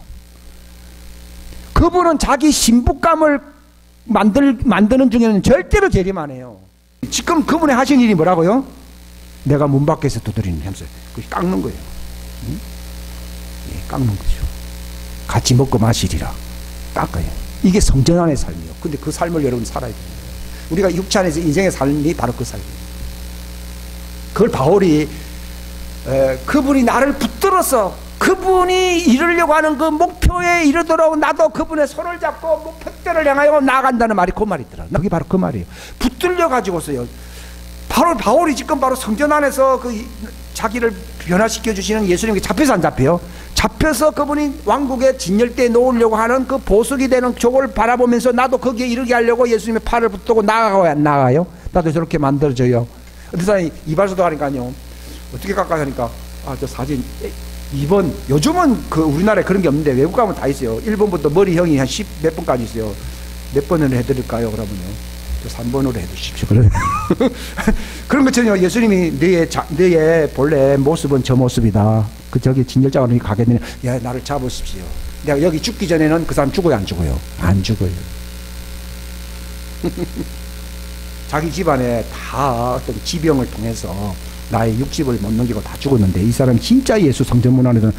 그분은 자기 신부감을 만드는 중에는 절대로 재림 안 해요. 지금 그분이 하신 일이 뭐라고요? 내가 문 밖에서 두드리는 햄스. 그게 깎는 거예요. 응? 예, 깎는 거죠. 같이 먹고 마시리라. 깎아요. 이게 성전 안의 삶이에요. 근데 그 삶을 여러분 살아야 됩니다. 우리가 육체 안에서 인생의 삶이 바로 그 삶이에요. 그걸 바울이 그분이 나를 붙들어서 그분이 이루려고 하는 그 목표에 이르도록 나도 그분의 손을 잡고 목표대를 향하여 나아간다는 말이 그 말이더라. 그게 바로 그 말이에요. 붙들려 가지고서요. 바울이 지금 바로 성전 안에서 그 자기를 변화시켜 주시는 예수님께 잡혀서 안 잡혀요? 잡혀서 그분이 왕국의 진열대에 놓으려고 하는 그 보석이 되는 저걸 바라보면서 나도 거기에 이르게 하려고 예수님의 팔을 붙들고 나가요, 안 나가요? 나도 저렇게 만들어져요. 어떤 사람이 이발소도 하니까요. 어떻게 깎아 하니까, 저 사진 2번, 요즘은 그 우리나라에 그런 게 없는데 외국 가면 다 있어요. 1번부터 머리형이 한 10 몇 번까지 있어요. 몇 번을 해드릴까요? 그러면요. 3번으로 해주십시오. 그런 것처럼 예수님이 너의 본래 모습은 저 모습이다. 저기 진열장으로 가게 되면, 야, 나를 잡으십시오. 내가 여기 죽기 전에는 그 사람 죽어요, 안 죽어요? 안 죽어요. 자기 집안에 다 어떤 지병을 통해서 나의 육집을 못 넘기고 다 죽었는데 이 사람이 진짜 예수 성전문 안에서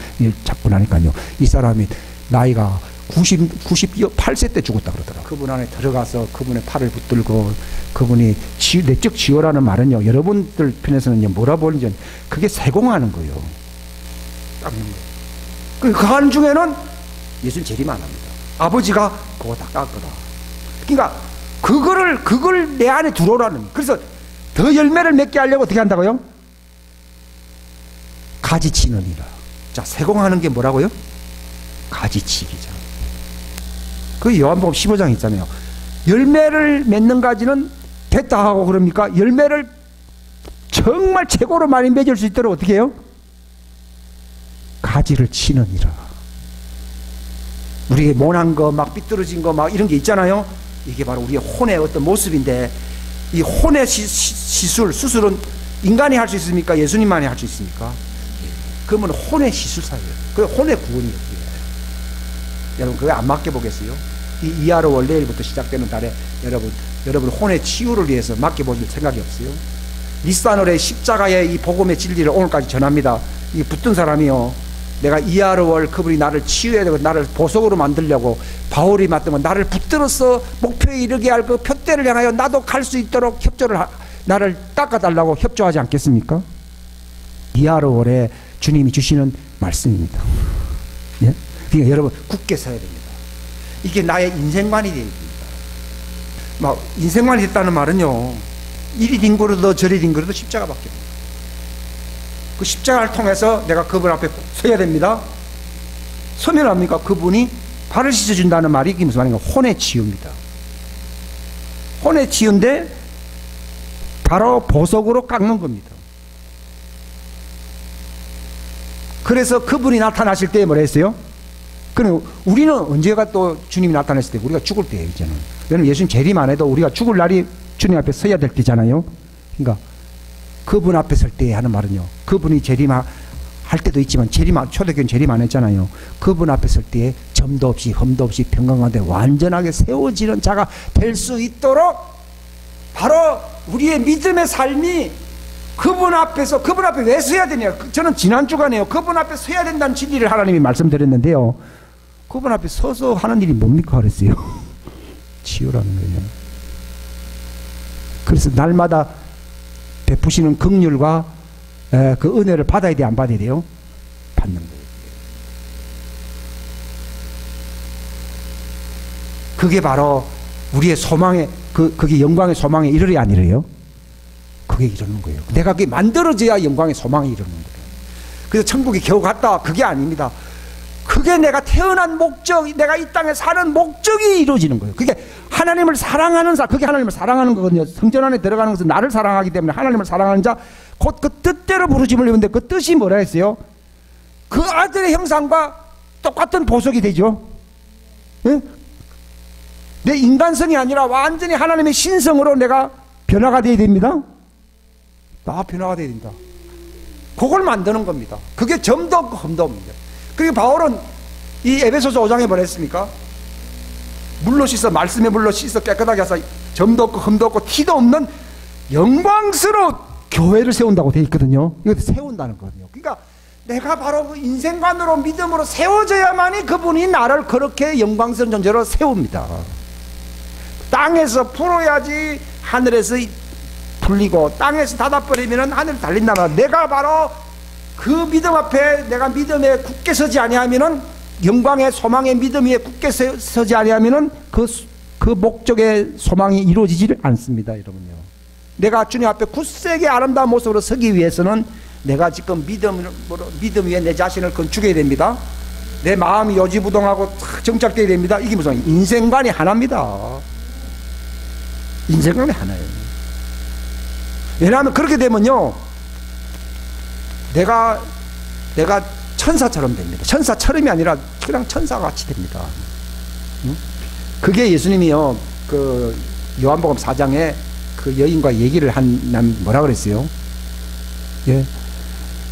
잡고 나니까요. 이 사람이 나이가 98세 때 죽었다 그러더라고요. 그분 안에 들어가서 그분의 팔을 붙들고 그분이 내적 치유라는 말은요. 여러분들 편에서는 뭐라 보는지 그게 세공하는 거예요. 닦는 거예요. 그 하는 중에는 예수는 재림 안 합니다. 아버지가 그거 다 깎거라. 그러니까 그걸 내 안에 들어오라는. 그래서 더 열매를 맺게 하려고 어떻게 한다고요? 가지치느니라. 자, 세공하는 게 뭐라고요? 가지치기죠. 그 요한복음 15장 있잖아요. 열매를 맺는 가지는 됐다 하고 그럽니까? 열매를 정말 최고로 많이 맺을 수 있도록 어떻게 해요? 가지를 치느니라. 우리의 모난 거, 막 삐뚤어진 거, 막 이런 게 있잖아요. 이게 바로 우리의 혼의 어떤 모습인데, 이 혼의 수술은 인간이 할 수 있습니까? 예수님만이 할 수 있습니까? 그러면 혼의 시술사예요. 그 혼의 구원이에요. 여러분, 그거 안 맡겨보겠어요? 이 이하로 월요일부터 시작되는 달에 여러분 혼의 치유를 위해서 맡겨보실 생각이 없어요? 니스아놀의 십자가의 이 복음의 진리를 오늘까지 전합니다. 이 붙든 사람이요, 내가 이하로월 그분이 나를 치유해야 되고 나를 보석으로 만들려고 바울이 맡으면 나를 붙들어서 목표에 이르게 할 그 표대를 향하여 나도 갈 수 있도록 나를 닦아달라고 협조하지 않겠습니까? 이하로월에 주님이 주시는 말씀입니다. 예? 그러니까 여러분 굳게 서야 됩니다. 이게 나의 인생관이 됩니다. 막 인생관이 됐다는 말은요, 이리 뒹굴어도 저리 뒹굴어도 십자가밖에 없습니다. 그 십자가를 통해서 내가 그분 앞에 서야 됩니다. 서면 합니까? 그분이 발을 씻어준다는 말이 이게 무슨 말인가? 혼의 치유입니다. 혼의 치유인데 바로 보석으로 깎는 겁니다. 그래서 그분이 나타나실 때 뭐라 했어요? 그럼 우리는 언제가 또 주님이 나타났을 때? 우리가 죽을 때예요, 이제는. 왜냐면 예수님 재림 안 해도 우리가 죽을 날이 주님 앞에 서야 될 때잖아요. 그러니까 그분 앞에 설 때 하는 말은요, 그분이 재림할 때도 있지만 초대교회는 재림 안 했잖아요. 그분 앞에 설 때에 점도 없이 흠도 없이 평강한데 완전하게 세워지는 자가 될 수 있도록 바로 우리의 믿음의 삶이 그분 앞에 왜 서야 되냐? 저는 지난 주간에요, 그분 앞에 서야 된다는 진리를 하나님이 말씀드렸는데요, 그분 앞에 서서 하는 일이 뭡니까 그랬어요? 치유라는 거예요. 그래서 날마다 베푸시는 긍휼과 그 은혜를 받아야 돼, 안 받아야 돼요? 받는 거예요. 그게 바로 우리의 소망의 그게 영광의 소망에 이르려 안 이르요? 그게 이르는 거예요. 내가 그게 만들어져야 영광의 소망에 이르는 거예요. 그래서 천국에 겨우 갔다, 그게 아닙니다. 그게 내가 태어난 목적, 내가 이 땅에 사는 목적이 이루어지는 거예요. 그게 하나님을 사랑하는 자, 그게 하나님을 사랑하는 거거든요. 성전 안에 들어가는 것은 나를 사랑하기 때문에 하나님을 사랑하는 자, 곧 그 뜻대로 부르심을 입는데 그 뜻이 뭐라 했어요? 그 아들의 형상과 똑같은 보석이 되죠. 응? 내 인간성이 아니라 완전히 하나님의 신성으로 내가 변화가 되어야 됩니다. 나 변화가 되어야 된다. 그걸 만드는 겁니다. 그게 점도 없고 흠도 없습니다. 그리고 바울은 이 에베소서 5장에 뭐라 했습니까? 물로 씻어, 말씀의 물로 씻어 깨끗하게 하사 점도 없고 흠도 없고 티도 없는 영광스러운 교회를 세운다고 되어 있거든요. 이거 세운다는 거거든요. 그러니까 내가 바로 그 인생관으로 믿음으로 세워져야만이 그분이 나를 그렇게 영광스러운 존재로 세웁니다. 땅에서 풀어야지 하늘에서 풀리고, 땅에서 닫아버리면 하늘 달린단 말이야. 내가 바로 그 믿음 앞에 내가 믿음에 굳게 서지 아니하면은, 영광의 소망의 믿음 위에 굳게 서지 아니하면은 그 목적의 소망이 이루어지지를 않습니다, 여러분요. 내가 주님 앞에 굳세게 아름다운 모습으로 서기 위해서는 내가 지금 믿음 위에 내 자신을 건축해야 됩니다. 내 마음이 요지부동하고 정착되어야 됩니다. 이게 무슨 인생관이 하나입니다. 인생관이 하나예요. 왜냐하면 그렇게 되면요, 내가 천사처럼 됩니다. 천사처럼이 아니라 그냥 천사같이 됩니다. 그게 예수님이요, 그 요한복음 4장에 그 여인과 얘기를 한 뭐라 그랬어요? 예,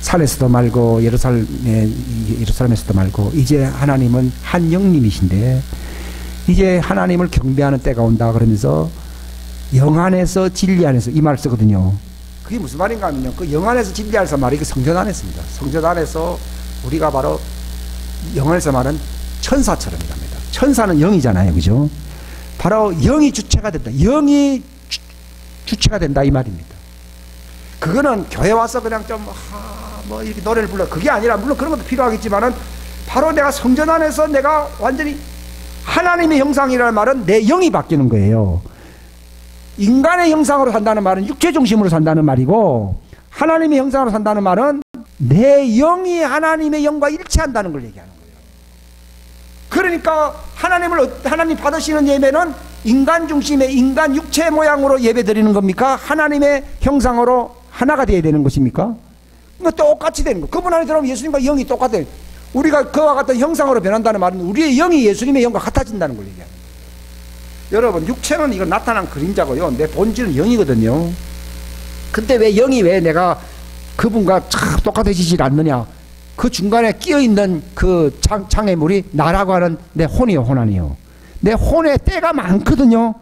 산에서도 말고 예루살렘에서도 말고 이제 하나님은 한 영님이신데 이제 하나님을 경배하는 때가 온다 그러면서 영 안에서 진리 안에서 이 말을 쓰거든요. 그게 무슨 말인가 하면요, 그 영 안에서 진리 안에서 말이 그 성전 안에서입니다. 성전 안에서 우리가 바로 영 안에서 말은 천사처럼이랍니다. 천사는 영이잖아요, 그죠? 바로 영이 주체가 된다. 영이 주체가 된다, 이 말입니다. 그거는 교회 와서 그냥 뭐 이렇게 노래를 불러, 그게 아니라, 물론 그런 것도 필요하겠지만은, 바로 내가 성전 안에서 내가 완전히 하나님의 형상이라는 말은 내 영이 바뀌는 거예요. 인간의 형상으로 산다는 말은 육체 중심으로 산다는 말이고, 하나님의 형상으로 산다는 말은 내 영이 하나님의 영과 일치한다는 걸 얘기하는 거예요. 그러니까 하나님 받으시는 예배는 인간 중심의 인간 육체 모양으로 예배 드리는 겁니까? 하나님의 형상으로 하나가 되어야 되는 것입니까? 이거 똑같이 되는 거. 그분 안에 들어오면 예수님과 영이 똑같아요. 우리가 그와 같은 형상으로 변한다는 말은 우리의 영이 예수님의 영과 같아진다는 걸 얘기합니다. 여러분, 육체는 이거 나타난 그림자고요. 내 본질은 영이거든요. 근데 왜 영이 왜 내가 그분과 똑같아지질 않느냐? 그 중간에 끼어있는 그 장애물이 나라고 하는 내 혼이요, 혼 아니요. 내 혼에 때가 많거든요.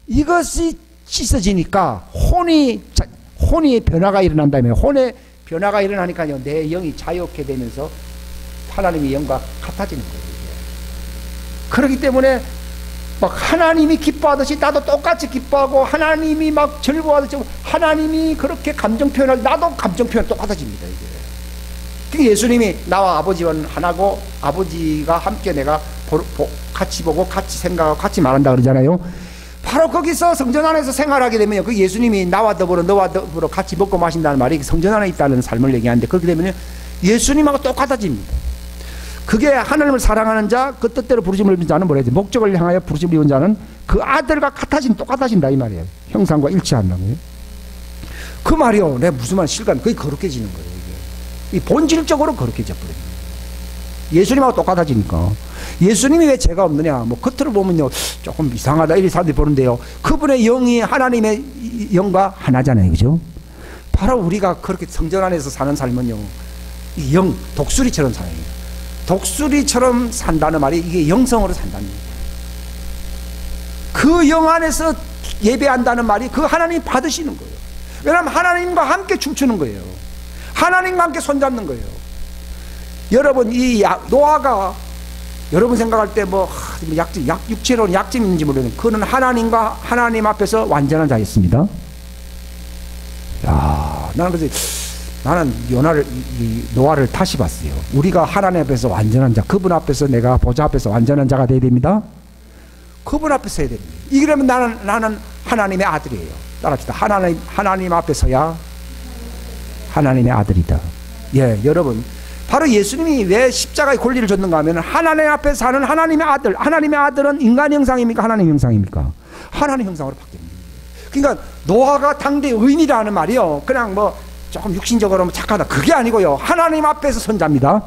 이것이 씻어지니까 혼이 변화가 일어난다면, 혼의 변화가 일어나니까요, 내 영이 자유롭게 되면서 하나님의 영과 같아지는 거예요. 그렇기 때문에 막 하나님이 기뻐하듯이 나도 똑같이 기뻐하고, 하나님이 막 즐거워하듯이 하나님이 그렇게 감정 표현할 나도 감정 표현 똑같아집니다. 이게. 그러니까 예수님이 나와 아버지는 하나고 아버지가 함께 내가 같이 보고 같이 생각하고 같이 말한다 그러잖아요. 바로 거기서 성전 안에서 생활하게 되면 그 예수님이 나와 더불어 너와 더불어 같이 먹고 마신다는 말이 성전 안에 있다는 삶을 얘기하는데, 그렇게 되면 예수님하고 똑같아집니다. 그게 하나님을 사랑하는 자, 그 뜻대로 부르심을 입은 자는 뭐라 해야 돼? 목적을 향하여 부르심을 입은 자는 그 아들과 똑같아진다 이 말이에요. 형상과 일치한다고요. 그 말이요. 내가 무슨 말 실감? 그게 거룩해지는 거예요. 이게. 이 본질적으로 거룩해져 버려요. 예수님하고 똑같아지니까. 예수님이 왜 죄가 없느냐? 뭐 겉으로 보면요 조금 이상하다 이렇게 사람들이 보는데요. 그분의 영이 하나님의 영과 하나잖아요, 그죠? 바로 우리가 그렇게 성전 안에서 사는 삶은요, 이 영 독수리처럼 살아요. 독수리처럼 산다는 말이 이게 영성으로 산다는 거예요. 그 영 안에서 예배한다는 말이 그 하나님 받으시는 거예요. 왜냐하면 하나님과 함께 춤추는 거예요. 하나님과 함께 손잡는 거예요. 여러분, 이 노아가 여러분 생각할 때 뭐 육체로는 약점이 있는지 모르겠는데, 그는 하나님 앞에서 완전한 자였습니다. 야, 나는 노아를 다시 봤어요. 우리가 하나님 앞에서 완전한 자, 그분 앞에서 내가 보좌 앞에서 완전한 자가 되어야 됩니다. 그분 앞에서 해야 됩니다. 이러면 나는 하나님의 아들이에요. 따라합시다. 하나님 앞에 서야 하나님의 아들이다. 예, 여러분, 바로 예수님이 왜 십자가의 권리를 줬는가 하면 하나님 앞에 사는 하나님의 아들. 하나님의 아들은 인간 형상입니까? 하나님 형상입니까? 하나님 형상으로 바뀝니다. 그러니까 노아가 당대 의인이라는 말이요, 그냥 뭐 조금 육신적으로 착하다, 그게 아니고요, 하나님 앞에서 선자입니다.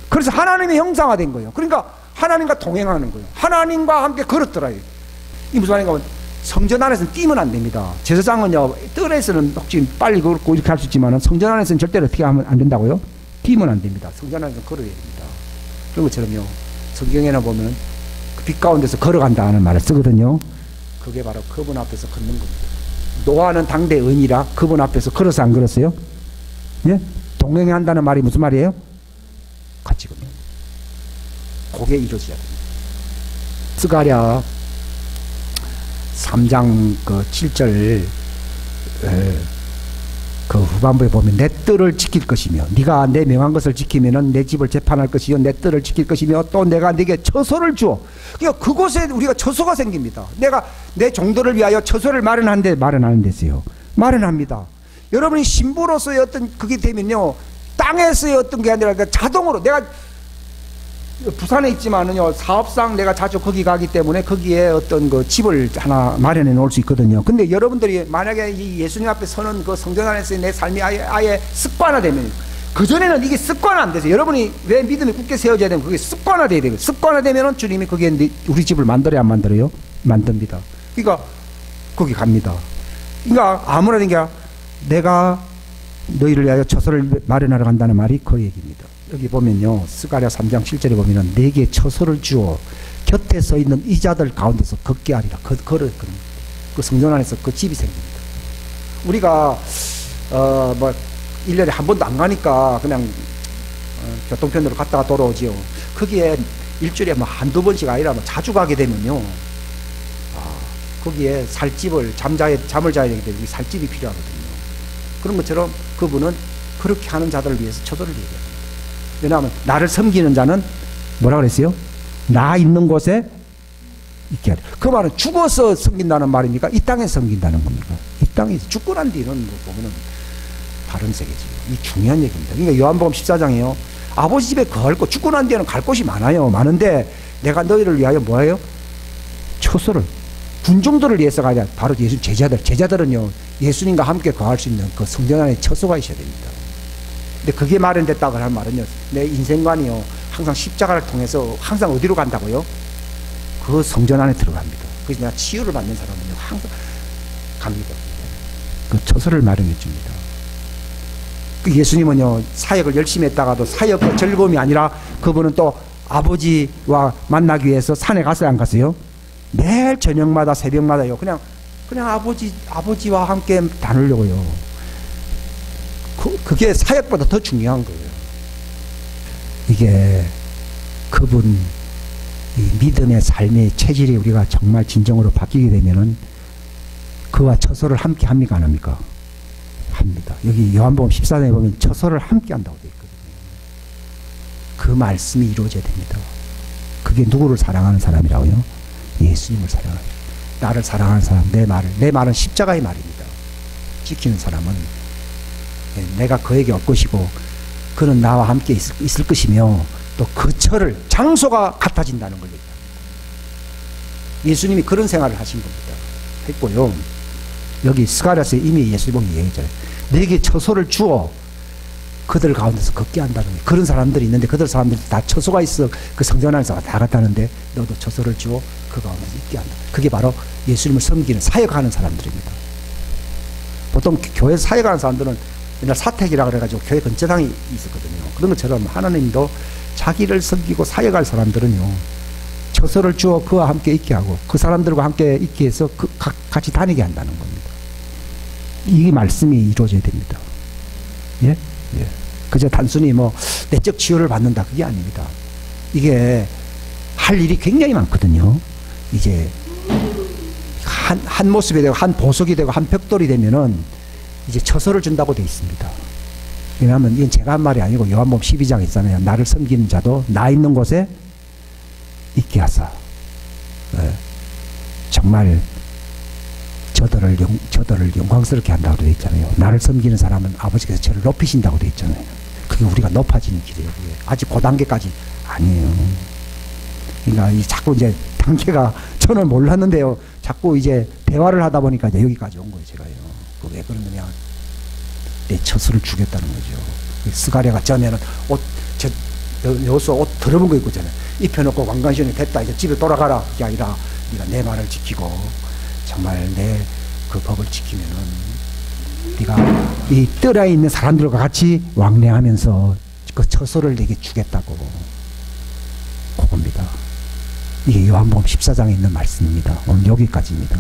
그래서 하나님의 형상화된 거예요. 그러니까 하나님과 동행하는 거예요. 하나님과 함께 걸었더라. 이 무슨 말인가 하면 성전 안에서는 뛰면 안 됩니다. 제사장은요, 뜰에서는 혹시 빨리 걷고 이렇게 할 수 있지만 성전 안에서는 절대로 어떻게 하면 안 된다고요? 뛰면 안 됩니다. 성전 안에서는 걸어야 됩니다. 그런 것처럼요, 성경에는 보면 그 빛 가운데서 걸어간다 하는 말을 쓰거든요. 그게 바로 그분 앞에서 걷는 겁니다. 노아는 당대 의인이라 그분 앞에서 걸어서 안 걸었어요? 예? 동행한다는 말이 무슨 말이에요? 같이 걷는 거예요. 그게 이루어져야 됩니다. 스가랴 3장 그 7절 그 후반부에 보면 내 뜰을 지킬 것이며, 네가 내 명한 것을 지키면은 내 집을 재판할 것이요 내 뜰을 지킬 것이며 또 내가 네게 처소를 주어. 그러니까 그곳에 우리가 처소가 생깁니다. 내가 내 종들을 위하여 처소를 마련하는데 마련하는 데서요, 마련합니다. 여러분이 신부로서의 어떤 그게 되면요, 땅에서의 어떤 게 아니라 자동으로, 내가 부산에 있지만은요, 사업상 내가 자주 거기 가기 때문에 거기에 어떤 그 집을 하나 마련해 놓을 수 있거든요. 근데 여러분들이 만약에 이 예수님 앞에 서는 그 성전 안에서의 내 삶이 아예 습관화되면, 그전에는 이게 습관화 안 돼서, 여러분이 왜 믿음이 굳게 세워져야 되면 그게 습관화돼야 되고, 습관화되면은 주님이 거기에 우리 집을 만들어야 안 만들어요? 만듭니다. 그러니까 거기 갑니다. 그러니까 아무나 된 게 내가 너희를 위하여 처소를 마련하러 간다는 말이 그 얘기입니다. 여기 보면요, 스가랴 3장 7절에 보면은 내게 처소를 주어 곁에 서 있는 이자들 가운데서 걷게 하리라. 그 성전 안에서 그 집이 생깁니다. 우리가 뭐 1년에 한 번도 안 가니까 그냥 교통편으로 갔다가 돌아오지요. 거기에 일주일에 뭐 한두 번씩 아니라 뭐 자주 가게 되면요, 거기에 잠을 자야 되기 때문에 살집이 필요하거든요. 그런 것처럼 그분은 그렇게 하는 자들을 위해서 처소를 얘기합니다. 왜냐하면 나를 섬기는 자는 뭐라 그랬어요? 나 있는 곳에 있게 하라. 그 말은 죽어서 섬긴다는 말입니까? 이 땅에 섬긴다는 겁니까? 이 땅에서 죽고 난 뒤는 보면은 다른 세계지. 이 중요한 얘기입니다. 그러니까 요한복음 14장에요, 아버지 집에 거할 곳, 죽고 난 뒤에는 갈 곳이 많아요. 많은데 내가 너희를 위하여 뭐예요? 처소를. 군중들을 위해서가 아니라 바로 예수 제자들은요 예수님과 함께 거할 수 있는 그 성전 안에 처소가 있어야 됩니다. 근데 그게 마련됐다고 하는 말은요, 내 인생관이요 항상 십자가를 통해서 항상 어디로 간다고요? 그 성전 안에 들어갑니다. 그래서 내가 치유를 받는 사람은요 항상 갑니다. 그 처소를 마련해 줍니다. 그 예수님은요 사역을 열심히 했다가도 사역의 즐거움이 아니라 그분은 또 아버지와 만나기 위해서 산에 갔어요, 안 갔어요? 매일 저녁마다 새벽마다요 그냥 아버지와 함께 다니려고요. 그게 사역보다 더 중요한 거예요. 이게 그분 이 믿음의 삶의 체질이 우리가 정말 진정으로 바뀌게 되면은 그와 처소를 함께 합니까, 안 합니까? 합니다. 여기 요한복음 14장에 보면 처소를 함께 한다고 되어 있거든요. 그 말씀이 이루어져야 됩니다. 그게 누구를 사랑하는 사람이라고요? 예수님을 사랑하는, 나를 사랑하는 사람, 내 말은 십자가의 말입니다. 지키는 사람은 내가 그에게 올 것이고 그는 나와 함께 있을 것이며 또 그 처를 장소가 같아진다는 걸 얘기합니다. 예수님이 그런 생활을 하신 겁니다. 했고요. 여기 스가랴서에 이미 예수님이 얘기했잖아요. 내게 처소를 주어 그들 가운데서 걷게 한다는 거예요. 그런 사람들이 있는데 그들 사람들이 다 처소가 있어 그 성전 안에서 다 갔다는데 너도 처소를 주어 그 가운데서 있게 한다. 그게 바로 예수님을 섬기는 사역하는 사람들입니다. 보통 교회에서 사역하는 사람들은 옛날 사택이라 그래가지고 교회 근처당이 있었거든요. 그런 것처럼 하나님도 자기를 섬기고 사역할 사람들은요 처소를 주어 그와 함께 있게 하고 그 사람들과 함께 있게 해서 같이 다니게 한다는 겁니다. 이 말씀이 이루어져야 됩니다. 예? 예. 그저 단순히 뭐 내적 치유를 받는다 그게 아닙니다. 이게 할 일이 굉장히 많거든요. 이제 한 모습이 되고 한 보석이 되고 한 벽돌이 되면은 이제 처소를 준다고 되어 있습니다. 왜냐하면 이건 제가 한 말이 아니고 요한복음 12장에 있잖아요. 나를 섬기는 자도 나 있는 곳에 있게 하사. 네. 정말 저들을 영광스럽게 한다고 되어 있잖아요. 나를 섬기는 사람은 아버지께서 저를 높이신다고 되어 있잖아요. 그게 우리가 높아지는 길이에요. 그게. 아직 그 단계까지 아니에요. 그러니까 자꾸 이제 단계가 저는 몰랐는데요. 자꾸 이제 대화를 하다 보니까 이제 여기까지 온 거예요. 제가요. 왜 그러느냐. 내 처소를 주겠다는 거죠. 스가랴가 전에는 여기서 옷 더러운 거 입고 있잖아요. 입혀놓고 왕관시원이 됐다. 이제 집에 돌아가라. 그게 아니라 네가 내 말을 지키고 정말 내 그 법을 지키면은 네가 이 뜰에 있는 사람들과 같이 왕래하면서 그 처소를 내게 주겠다고. 그겁니다. 이게 요한복음 14장에 있는 말씀입니다. 오늘 여기까지입니다.